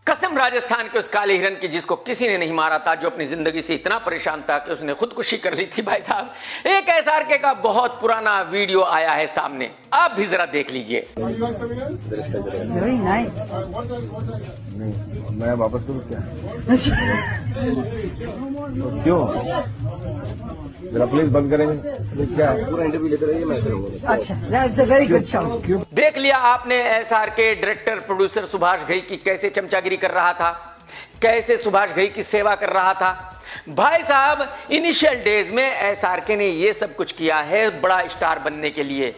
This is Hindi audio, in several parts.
कसम राजस्थान के उस काले हिरन की जिसको किसी ने नहीं मारा था, जो अपनी जिंदगी से इतना परेशान था कि उसने खुदकुशी कर ली थी। भाई साहब, एक एसआरके का बहुत पुराना वीडियो आया है सामने, आप भी जरा देख लीजिए। Very nice. मैं वापस करूँ क्या? तो क्यों? जरा प्लीज बंद करेंगे क्या? पूरा इंटरव्यू लेते रहिए, मैं करूँगा। अच्छा, that's a very good show. देख लिया आपने SRK director producer Subhash Ghai की कैसे चमचागिरी कर रहा था, कैसे सुभाष घई की सेवा कर रहा था। भाई साहब, इनिशियल डेज में एसआरके ने ये सब कुछ किया है बड़ा स्टार बनने के लिए,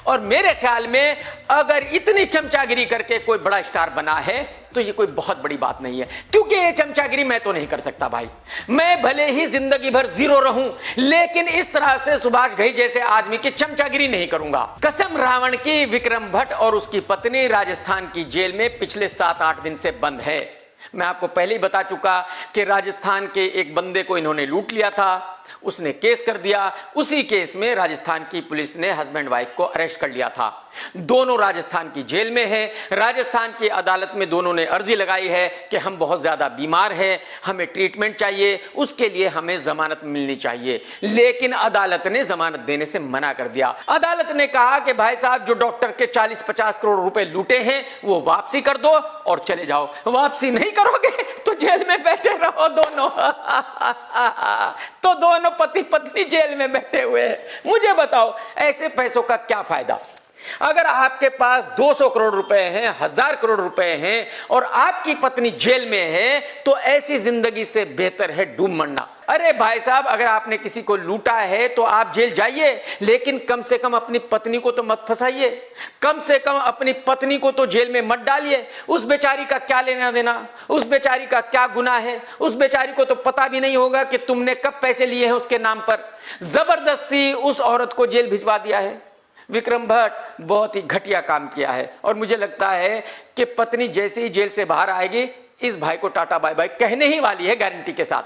और मेरे ख्याल में अगर इतनी चमचागिरी करके कोई बड़ा स्टार बना है तो ये कोई बहुत बड़ी बात नहीं है, क्योंकि ये चमचागिरी मैं तो नहीं कर सकता भाई। मैं भले ही जिंदगी भर जीरो रहूं, लेकिन इस तरह से सुभाष घई जैसे आदमी की चमचागिरी नहीं करूंगा। कसम रावण की, विक्रम भट्ट और उसकी पत्नी राजस्थान की जेल में पिछले 7-8 दिन से बंद है। मैं आपको पहले ही बता चुका कि राजस्थान के एक बंदे को इन्होंने लूट लिया था, उसने केस कर दिया। उसी केस में राजस्थान की पुलिस ने हस्बैंड वाइफ को अरेस्ट कर लिया था। दोनों राजस्थान की जेल में हैं। राजस्थान की अदालत में दोनों ने अर्जी लगाई है कि हम बहुत ज्यादा बीमार हैं, हमें ट्रीटमेंट चाहिए, उसके लिए हमें जमानत मिलनी चाहिए। लेकिन अदालत ने जमानत देने से मना कर दिया। अदालत ने कहा कि भाई साहब, जो डॉक्टर के 40-50 करोड़ रुपए लूटे हैं वो वापसी कर दो और चले जाओ। वापसी नहीं करोगे तो जेल में बैठे रहो दोनों। तो दोनों पति पत्नी जेल में बैठे हुए हैं। मुझे बताओ, ऐसे पैसों का क्या फायदा? अगर आपके पास 200 करोड़ रुपए हैं, 1000 करोड़ रुपए हैं और आपकी पत्नी जेल में है, तो ऐसी जिंदगी से बेहतर है डूब मरना। अरे भाई साहब, अगर आपने किसी को लूटा है तो आप जेल जाइए, लेकिन कम से कम अपनी पत्नी को तो मत फंसाइए, कम से कम अपनी पत्नी को तो जेल में मत डालिए। उस बेचारी का क्या लेना देना, उस बेचारी का क्या गुनाह है? उस बेचारी को तो पता भी नहीं होगा कि तुमने कब पैसे लिए हैं उसके नाम पर। जबरदस्ती उस औरत को जेल भिजवा दिया है। विक्रम भट्ट बहुत ही घटिया काम किया है, और मुझे लगता है कि पत्नी जैसे ही जेल से बाहर आएगी, इस भाई को टाटा बाय बाय कहने ही वाली है, गारंटी के साथ।